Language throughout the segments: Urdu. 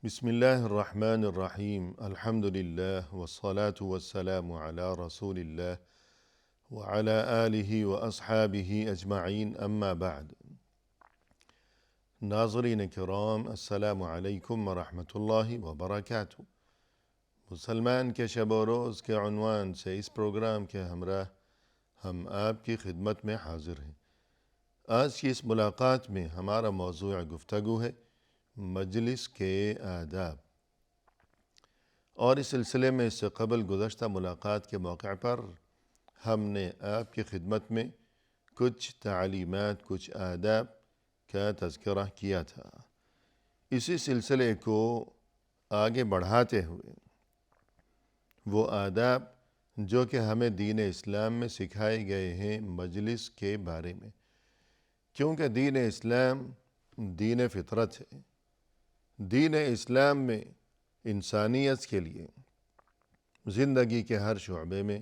بسم الله الرحمن الرحيم الحمد لله والصلاة والسلام على رسول الله وعلى آله وأصحابه أجمعين أما بعد ناظرین کرام السلام علیکم ورحمۃ اللہ وبرکاتہ۔ مسلمان کے شب و روز کے عنوان سے اس پروگرام کے ہمراہ ہم آپ کی خدمت میں حاضر ہیں۔ آج کی اس ملاقات میں ہمارا موضوع گفتگو ہے مجلس کے آداب، اور اس سلسلے میں اس سے قبل گزشتہ ملاقات کے موقع پر ہم نے آپ کی خدمت میں کچھ تعلیمات، کچھ آداب کا تذکرہ کیا تھا۔ اسی سلسلے کو آگے بڑھاتے ہوئے وہ آداب جو کہ ہمیں دین اسلام میں سکھائے گئے ہیں مجلس کے بارے میں، کیونکہ دین اسلام دین فطرت ہے۔ دین اسلام میں انسانیت کے لیے زندگی کے ہر شعبے میں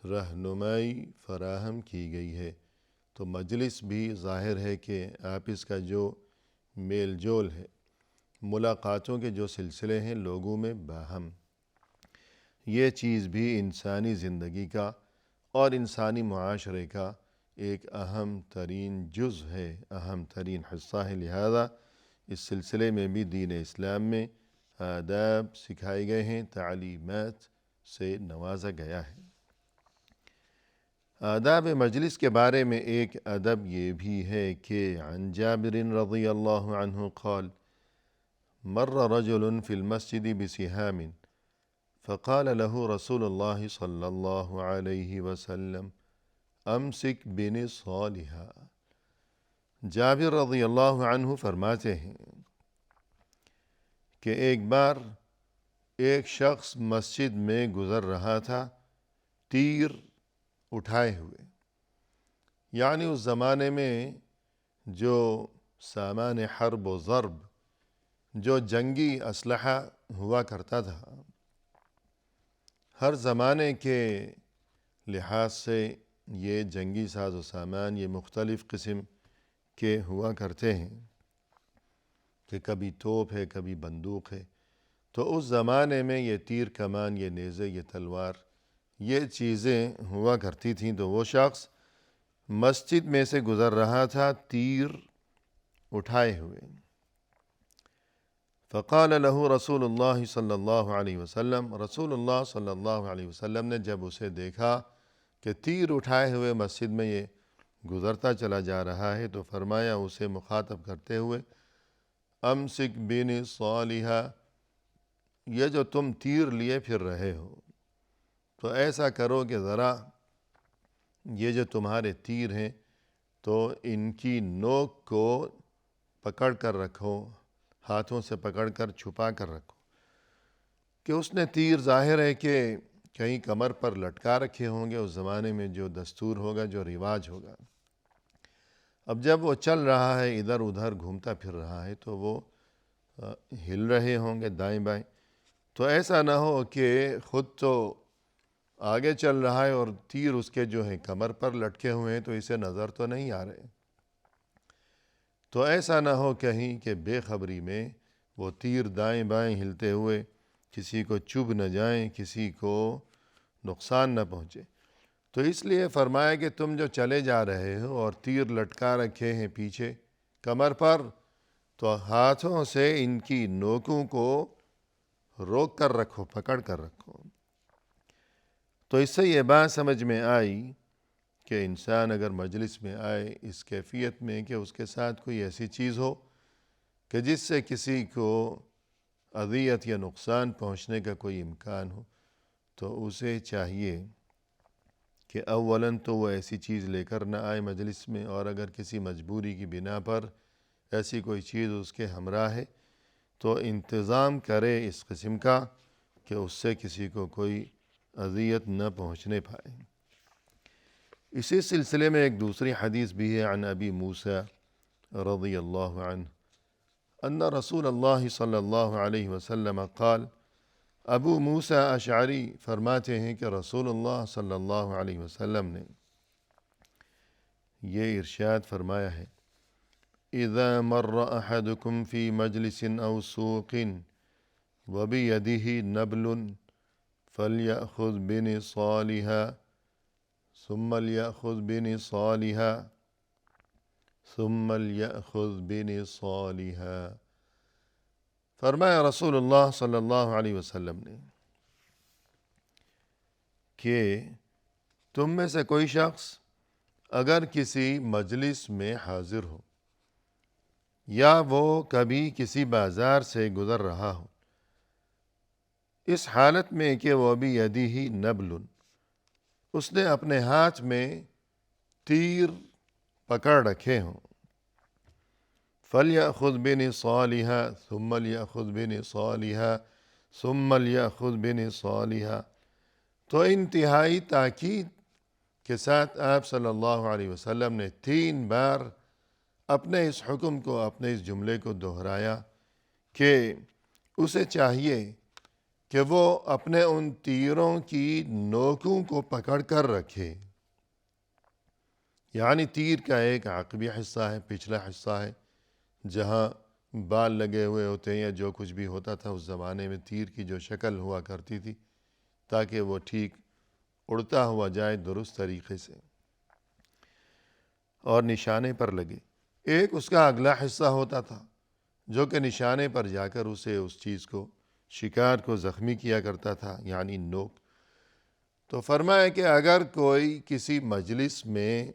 رہنمائی فراہم کی گئی ہے، تو مجلس بھی ظاہر ہے کہ آپس کا جو میل جول ہے، ملاقاتوں کے جو سلسلے ہیں لوگوں میں باہم، یہ چیز بھی انسانی زندگی کا اور انسانی معاشرے کا ایک اہم ترین جز ہے، اہم ترین حصہ ہے۔ لہذا اس سلسلے میں بھی دین اسلام میں آداب سکھائے گئے ہیں، تعلیمات سے نوازا گیا ہے۔ آداب مجلس کے بارے میں ایک ادب یہ بھی ہے کہ عن جابر رضی اللہ عنہ قال مر رجل في المسجد بسهام فقال له رسول الله صلی اللہ علیہ وسلم امسک بنصالها۔ جابر رضی اللہ عنہ فرماتے ہیں کہ ایک بار ایک شخص مسجد میں گزر رہا تھا تیر اٹھائے ہوئے، یعنی اس زمانے میں جو سامان حرب و ضرب، جو جنگی اسلحہ ہوا کرتا تھا، ہر زمانے کے لحاظ سے یہ جنگی ساز و سامان یہ مختلف قسم کے ہوا کرتے ہیں کہ کبھی توپ ہے، کبھی بندوق ہے۔ تو اس زمانے میں یہ تیر کمان، یہ نیزے، یہ تلوار، یہ چیزیں ہوا کرتی تھیں۔ تو وہ شخص مسجد میں سے گزر رہا تھا تیر اٹھائے ہوئے۔ فقال له رسول اللہ صلی اللہ علیہ وسلم، رسول اللہ صلی اللہ علیہ وسلم نے جب اسے دیکھا کہ تیر اٹھائے ہوئے مسجد میں یہ گزرتا چلا جا رہا ہے، تو فرمایا اسے مخاطب کرتے ہوئے امسک بنصالها، یہ جو تم تیر لیے پھر رہے ہو تو ایسا کرو کہ ذرا یہ جو تمہارے تیر ہیں تو ان کی نوک کو پکڑ کر رکھو، ہاتھوں سے پکڑ کر چھپا کر رکھو، کہ اس نے تیر ظاہر ہے کہ کہیں کمر پر لٹکا رکھے ہوں گے، اس زمانے میں جو دستور ہوگا، جو رواج ہوگا۔ اب جب وہ چل رہا ہے، ادھر ادھر گھومتا پھر رہا ہے، تو وہ ہل رہے ہوں گے دائیں بائیں، تو ایسا نہ ہو کہ خود تو آگے چل رہا ہے اور تیر اس کے جو ہیں کمر پر لٹکے ہوئے ہیں، تو اسے نظر تو نہیں آ رہے، تو ایسا نہ ہو کہیں کہ بے خبری میں وہ تیر دائیں بائیں ہلتے ہوئے کسی کو چبھ نہ جائیں، کسی کو نقصان نہ پہنچے۔ تو اس لیے فرمایا کہ تم جو چلے جا رہے ہو اور تیر لٹکا رکھے ہیں پیچھے کمر پر، تو ہاتھوں سے ان کی نوکوں کو روک کر رکھو، پکڑ کر رکھو۔ تو اس سے یہ بات سمجھ میں آئی کہ انسان اگر مجلس میں آئے اس کیفیت میں کہ اس کے ساتھ کوئی ایسی چیز ہو کہ جس سے کسی کو اذیت یا نقصان پہنچنے کا کوئی امکان ہو، تو اسے چاہیے کہ اولاً تو وہ ایسی چیز لے کر نہ آئے مجلس میں، اور اگر کسی مجبوری کی بنا پر ایسی کوئی چیز اس کے ہمراہ ہے تو انتظام کرے اس قسم کا کہ اس سے کسی کو کوئی اذیت نہ پہنچنے پائے۔ اسی سلسلے میں ایک دوسری حدیث بھی ہے عن ابی موسیٰ رضی اللہ عنہ ان رسول اللہ صلی اللہ علیہ وسلم قال، ابو موسیٰ اشعری فرماتے ہیں کہ رسول اللہ صلی اللہ علیہ وسلم نے یہ ارشاد فرمایا ہے، اذا مر احدکم فی مجلس او سوق وَبِيَدِهِ نَبْلٌ فَلْيَأْخُذْ بِنِصَالِهَا ثُمَّ لْيَأْخُذْ بِنِصَالِهَا ثُمَّ لْيَأْخُذْ بِنِصَالِهَا۔ فرمایا رسول اللہ صلی اللہ علیہ وسلم نے کہ تم میں سے کوئی شخص اگر کسی مجلس میں حاضر ہو یا وہ کبھی کسی بازار سے گزر رہا ہو، اس حالت میں کہ وہ بھی یدیہ نبل، اس نے اپنے ہاتھ میں تیر پکڑ رکھے ہوں، فَلْيَأْخُذْ بِنِصَالِهَا ثُمَّ لْيَأْخُذْ بِنِصَالِهَا ثُمَّ لْيَأْخُذْ بِنِصَالِهَا، تو انتہائی تاکید کے ساتھ آپ صلی اللہ علیہ وسلم نے 3 بار اپنے اس حکم کو، اپنے اس جملے کو دہرایا کہ اسے چاہیے کہ وہ اپنے ان تیروں کی نوکوں کو پکڑ کر رکھے۔ یعنی تیر کا ایک عقبی حصہ ہے، پچھلا حصہ ہے، جہاں بال لگے ہوئے ہوتے ہیں یا جو کچھ بھی ہوتا تھا اس زمانے میں تیر کی جو شکل ہوا کرتی تھی تاکہ وہ ٹھیک اڑتا ہوا جائے درست طریقے سے اور نشانے پر لگے۔ ایک اس کا اگلا حصہ ہوتا تھا جو کہ نشانے پر جا کر اسے اس چیز کو، شکار کو زخمی کیا کرتا تھا، یعنی نوک۔ تو فرمایا کہ اگر کوئی کسی مجلس میں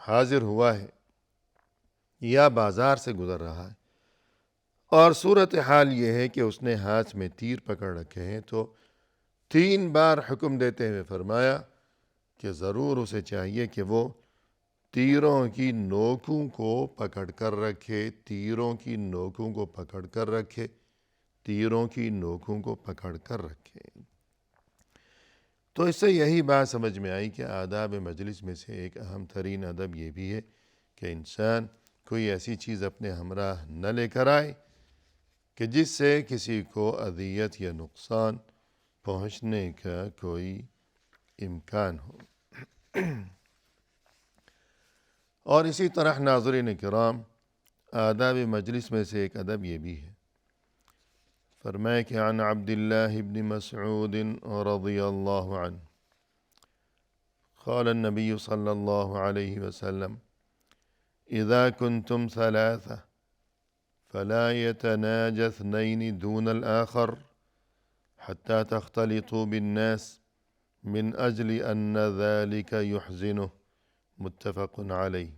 حاضر ہوا ہے یا بازار سے گزر رہا ہے اور صورتحال یہ ہے کہ اس نے ہاتھ میں تیر پکڑ رکھے ہیں، تو 3 بار حکم دیتے ہوئے فرمایا کہ ضرور اسے چاہیے کہ وہ تیروں کی نوکوں کو پکڑ کر رکھے، تیروں کی نوکوں کو پکڑ کر رکھے، تیروں کی نوکوں کو پکڑ کر رکھے۔ تو اس سے یہی بات سمجھ میں آئی کہ آداب مجلس میں سے ایک اہم ترین ادب یہ بھی ہے کہ انسان کوئی ایسی چیز اپنے ہمراہ نہ لے کر آئے کہ جس سے کسی کو اذیت یا نقصان پہنچنے کا کوئی امکان ہو۔ اور اسی طرح ناظرین کرام، آداب مجلس میں سے ایک ادب یہ بھی ہے۔ فرمائے کہ عن عبداللہ بن مسعود رضی اللہ عنہ قال النبی صلی اللہ علیہ وسلم اذا کنتم ثلاثة فلا يتناجى اثنين دون الآخر حتى تختلطوا بالناس من أجل أن ذلك يحزنه، متفق علیہ۔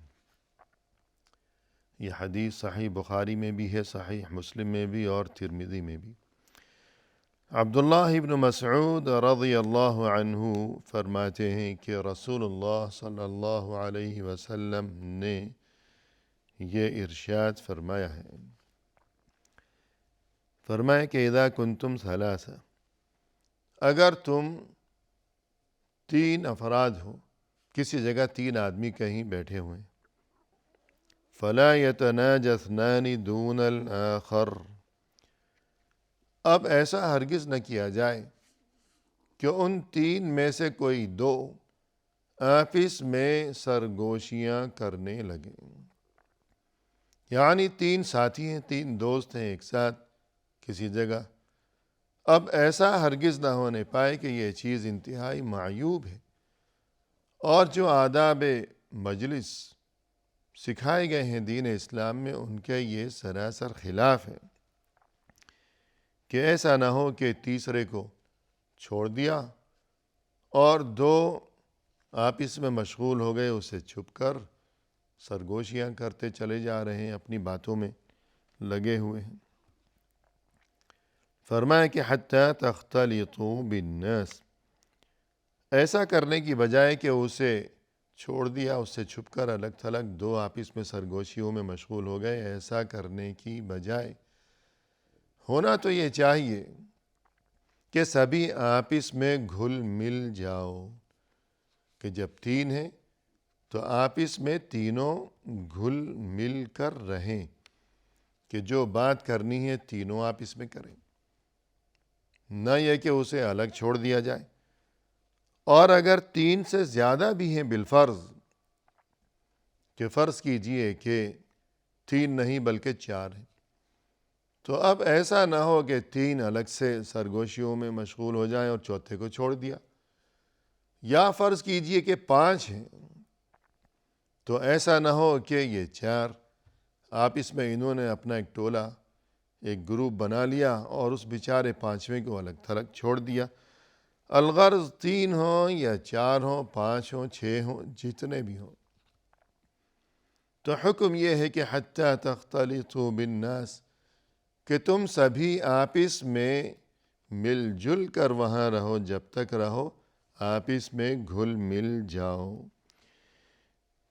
یہ حدیث صحیح بخاری میں بھی ہے، صحیح مسلم میں بھی اور ترمذی میں بھی۔ عبداللہ ابن مسعود رضی اللہ عنہ فرماتے ہیں کہ رسول اللہ صلی اللہ علیہ وسلم نے یہ ارشاد فرمایا ہے، فرمایا کہ اذا کنتم ثلاثہ، اگر تم 3 افراد ہو، کسی جگہ 3 آدمی کہیں بیٹھے ہوئے، فلا يتناجى اثنان دون الآخر، اب ایسا ہرگز نہ کیا جائے کہ ان 3 میں سے کوئی 2 آپس میں سرگوشیاں کرنے لگیں۔ یعنی 3 ساتھی ہیں، 3 دوست ہیں ایک ساتھ کسی جگہ، اب ایسا ہرگز نہ ہونے پائے کہ یہ چیز انتہائی معیوب ہے، اور جو آداب مجلس سکھائے گئے ہیں دین اسلام میں ان کے یہ سراسر خلاف ہے، کہ ایسا نہ ہو کہ تیسرے کو چھوڑ دیا اور 2 آپس میں مشغول ہو گئے، اسے چھپ کر سرگوشیاں کرتے چلے جا رہے ہیں، اپنی باتوں میں لگے ہوئے ہیں۔ فرمایا کہ حتی تختلطوا بالناس، ایسا کرنے کی بجائے کہ اسے چھوڑ دیا، اس سے چھپ کر الگ تھلگ 2 آپس میں سرگوشیوں میں مشغول ہو گئے، ایسا کرنے کی بجائے ہونا تو یہ چاہیے کہ سبھی آپس میں گھل مل جاؤ، کہ جب 3 ہیں تو آپس میں تینوں گھل مل کر رہیں، کہ جو بات کرنی ہے تینوں آپس میں کریں، نہ یہ کہ اسے الگ چھوڑ دیا جائے۔ اور اگر 3 سے زیادہ بھی ہیں بالفرض، کہ فرض کیجئے کہ 3 نہیں بلکہ 4 ہیں، تو اب ایسا نہ ہو کہ 3 الگ سے سرگوشیوں میں مشغول ہو جائیں اور چوتھے کو چھوڑ دیا، یا فرض کیجئے کہ 5 ہیں تو ایسا نہ ہو کہ یہ 4 آپس میں انہوں نے اپنا ایک ٹولہ، ایک گروپ بنا لیا اور اس بیچارے 5ویں کو الگ تھلگ چھوڑ دیا۔ الغرض 3 ہوں یا 4 ہوں، 5 ہوں، 6 ہوں، جتنے بھی ہوں، تو حکم یہ ہے کہ حتی تختلطوا بالناس، کہ تم سبھی آپس میں مل جل کر وہاں رہو، جب تک رہو آپس میں گھل مل جاؤ۔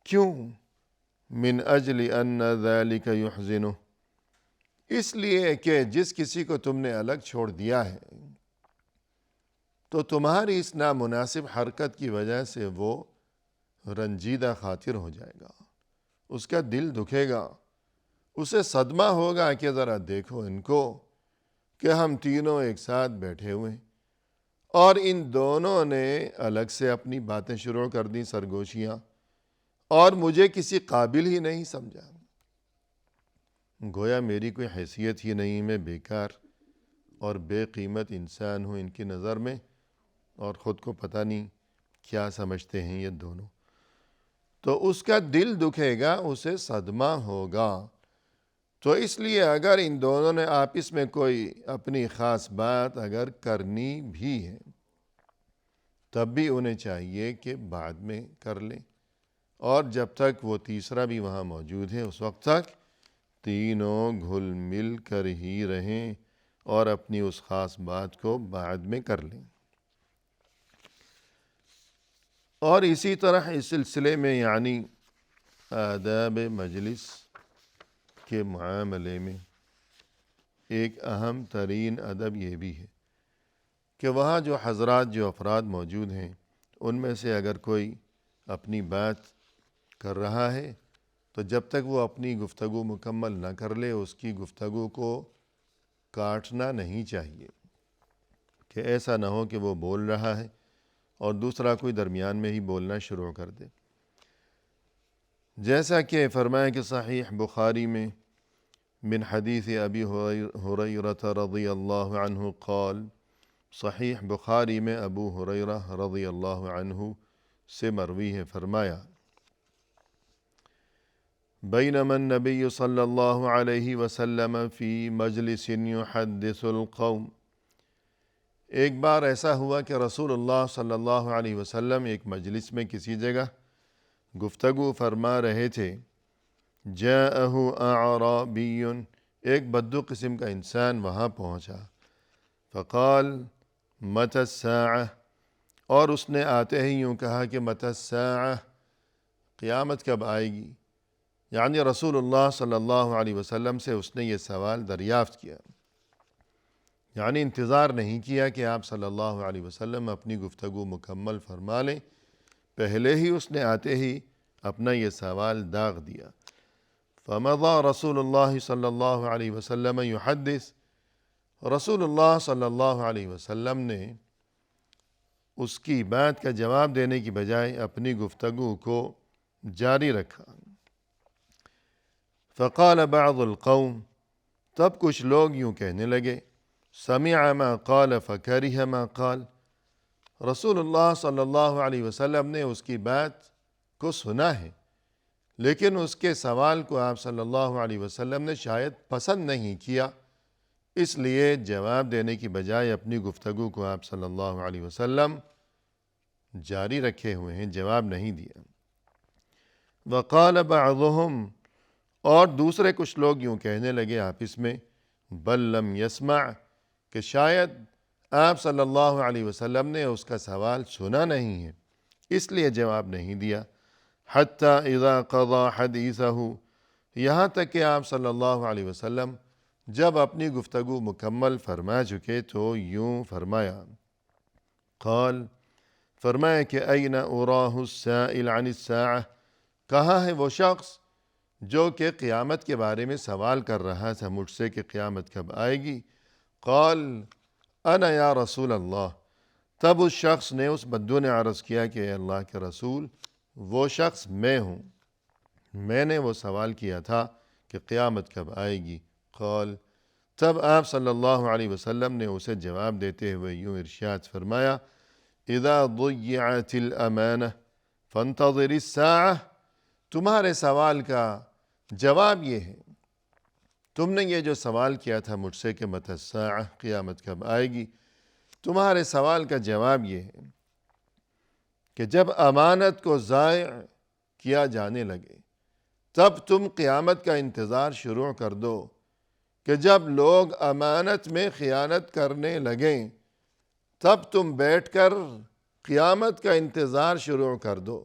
کیوں؟ من اجل ان ذلک یحزنہ، اس لیے کہ جس کسی کو تم نے الگ چھوڑ دیا ہے تو تمہاری اس نامناسب حرکت کی وجہ سے وہ رنجیدہ خاطر ہو جائے گا، اس کا دل دکھے گا، اسے صدمہ ہوگا کہ ذرا دیکھو ان کو کہ ہم تینوں ایک ساتھ بیٹھے ہوئے ہیں اور ان دونوں نے الگ سے اپنی باتیں شروع کر دیں، سرگوشیاں، اور مجھے کسی قابل ہی نہیں سمجھا، گویا میری کوئی حیثیت ہی نہیں، میں بیکار اور بے قیمت انسان ہوں ان کی نظر میں، اور خود کو پتہ نہیں کیا سمجھتے ہیں یہ دونوں۔ تو اس کا دل دکھے گا، اسے صدمہ ہوگا۔ تو اس لیے اگر ان دونوں نے آپس میں کوئی اپنی خاص بات اگر کرنی بھی ہے تب بھی انہیں چاہیے کہ بعد میں کر لیں، اور جب تک وہ تیسرا بھی وہاں موجود ہے اس وقت تک تینوں گھل مل کر ہی رہیں اور اپنی اس خاص بات کو بعد میں کر لیں۔ اور اسی طرح اس سلسلے میں یعنی آداب مجلس کے معاملے میں ایک اہم ترین ادب یہ بھی ہے کہ وہاں جو حضرات، جو افراد موجود ہیں، ان میں سے اگر کوئی اپنی بات کر رہا ہے تو جب تک وہ اپنی گفتگو مکمل نہ کر لے اس کی گفتگو کو کاٹنا نہیں چاہیے، کہ ایسا نہ ہو کہ وہ بول رہا ہے اور دوسرا کوئی درمیان میں ہی بولنا شروع کر دے۔ جیسا کہ فرمایا کہ صحیح بخاری میں من حدیث ابی ہریرہ رضی اللہ عنہ قال، صحیح بخاری میں ابو ہریرہ رضی اللہ عنہ سے مروی ہے، فرمایا بینما النبی صلی اللہ علیہ وسلم فی مجلس یحدث القوم، ایک بار ایسا ہوا کہ رسول اللہ صلی اللہ علیہ وسلم ایک مجلس میں کسی جگہ گفتگو فرما رہے تھے۔ جاءہ اعرابی، ایک بدو قسم کا انسان وہاں پہنچا، فقال متی الساعہ، اور اس نے آتے ہی یوں کہا کہ متی الساعہ، قیامت کب آئے گی؟ یعنی رسول اللہ صلی اللہ علیہ وسلم سے اس نے یہ سوال دریافت کیا، یعنی انتظار نہیں کیا کہ آپ صلی اللہ علیہ وسلم اپنی گفتگو مکمل فرما لیں، پہلے ہی اس نے آتے ہی اپنا یہ سوال داغ دیا۔ فمضى رسول اللہ صلی اللہ علیہ وسلم یحدث، رسول اللہ صلی اللہ علیہ وسلم نے اس کی بات کا جواب دینے کی بجائے اپنی گفتگو کو جاری رکھا۔ فقال بعض القوم، تب کچھ لوگ یوں کہنے لگے، سمع ما قال فکرہ ما قال، رسول اللہ صلی اللہ علیہ وسلم نے اس کی بات کو سنا ہے لیکن اس کے سوال کو آپ صلی اللہ علیہ وسلم نے شاید پسند نہیں کیا، اس لیے جواب دینے کی بجائے اپنی گفتگو کو آپ صلی اللہ علیہ وسلم جاری رکھے ہوئے ہیں، جواب نہیں دیا۔ وقال بعضهم، اور دوسرے کچھ لوگ یوں کہنے لگے آپس میں، بل لم يسمع، کہ شاید آپ صلی اللہ علیہ وسلم نے اس کا سوال سنا نہیں ہے اس لیے جواب نہیں دیا۔ حتی اذا قضى حدیثہ، یہاں تک کہ آپ صلی اللہ علیہ وسلم جب اپنی گفتگو مکمل فرما چکے تو یوں فرمایا، قال، فرمایا کہ این اراہ السائل عن الساعہ، کہاں ہے وہ شخص جو کہ قیامت کے بارے میں سوال کر رہا تھا مجھ سے کہ قیامت کب آئے گی؟ قال انا یا رسول اللہ، تب اس شخص نے، اس بدو نے عرض کیا کہ اے اللہ کے رسول، وہ شخص میں ہوں، میں نے وہ سوال کیا تھا کہ قیامت کب آئے گی۔ قال، تب آپ صلی اللہ علیہ وسلم نے اسے جواب دیتے ہوئے یوں ارشاد فرمایا اذا ضیعت الامانہ فانتظر الساعہ، تمہارے سوال کا جواب یہ ہے، تم نے یہ جو سوال کیا تھا مجھ سے کہ متی الساعہ، قیامت کب آئے گی، تمہارے سوال کا جواب یہ ہے کہ جب امانت کو ضائع کیا جانے لگے تب تم قیامت کا انتظار شروع کر دو، کہ جب لوگ امانت میں خیانت کرنے لگیں تب تم بیٹھ کر قیامت کا انتظار شروع کر دو۔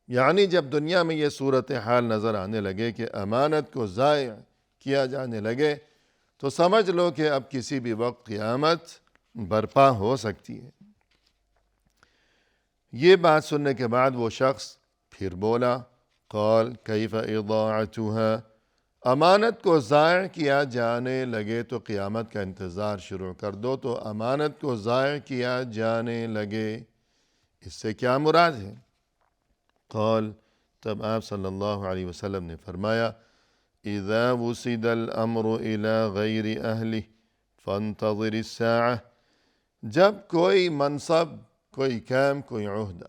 یعنی جب دنیا میں یہ صورتحال نظر آنے لگے کہ امانت کو ضائع کیا جانے لگے تو سمجھ لو کہ اب کسی بھی وقت قیامت برپا ہو سکتی ہے۔ یہ بات سننے کے بعد وہ شخص پھر بولا قال کیف اضاعتها، امانت کو ضائع کیا جانے لگے تو قیامت کا انتظار شروع کر دو، تو امانت کو ضائع کیا جانے لگے اس سے کیا مراد ہے؟ قال، تب آپ صلی اللہ علیہ وسلم نے فرمایا اذا وسد الامر الى غیر اہلہ فانتظر الساعہ، جب کوئی منصب، کوئی کام، کوئی عہدہ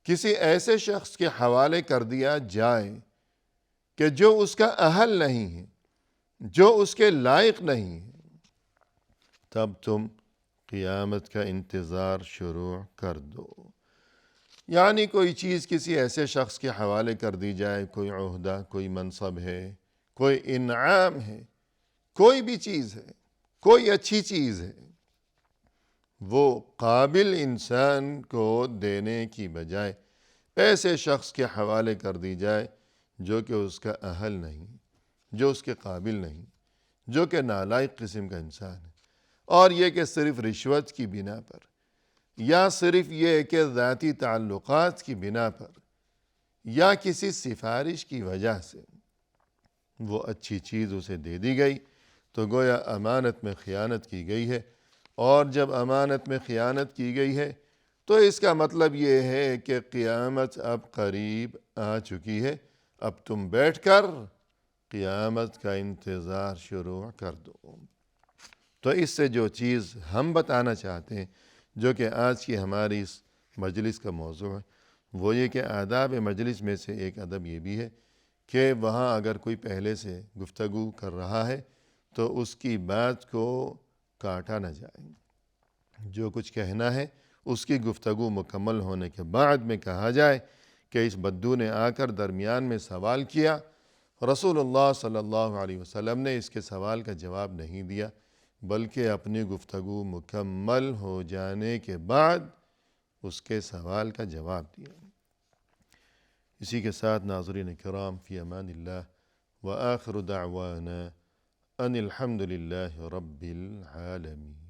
کسی ایسے شخص کے حوالے کر دیا جائے کہ جو اس کا اہل نہیں ہے، جو اس کے لائق نہیں ہے، تب تم قیامت کا انتظار شروع کر دو۔ یعنی کوئی چیز کسی ایسے شخص کے حوالے کر دی جائے، کوئی عہدہ، کوئی منصب ہے، کوئی انعام ہے، کوئی بھی چیز ہے، کوئی اچھی چیز ہے، وہ قابل انسان کو دینے کی بجائے ایسے شخص کے حوالے کر دی جائے جو کہ اس کا اہل نہیں، جو اس کے قابل نہیں، جو کہ نالائق قسم کا انسان ہے، اور یہ کہ صرف رشوت کی بنا پر یا صرف یہ کہ ذاتی تعلقات کی بنا پر یا کسی سفارش کی وجہ سے وہ اچھی چیز اسے دے دی گئی تو گویا امانت میں خیانت کی گئی ہے، اور جب امانت میں خیانت کی گئی ہے تو اس کا مطلب یہ ہے کہ قیامت اب قریب آ چکی ہے، اب تم بیٹھ کر قیامت کا انتظار شروع کر دو۔ تو اس سے جو چیز ہم بتانا چاہتے ہیں، جو کہ آج کی ہماری اس مجلس کا موضوع ہے، وہ یہ کہ آداب مجلس میں سے ایک ادب یہ بھی ہے کہ وہاں اگر کوئی پہلے سے گفتگو کر رہا ہے تو اس کی بات کو کاٹا نہ جائے، جو کچھ کہنا ہے اس کی گفتگو مکمل ہونے کے بعد میں کہا جائے کہ اس بدو نے آ کر درمیان میں سوال کیا، رسول اللہ صلی اللہ علیہ وسلم نے اس کے سوال کا جواب نہیں دیا بلکہ اپنی گفتگو مکمل ہو جانے کے بعد اس کے سوال کا جواب دیا۔ اسی کے ساتھ ناظرین کرام، فی امان اللہ، وآخر دعوانا ان الحمد للہ رب العالمین۔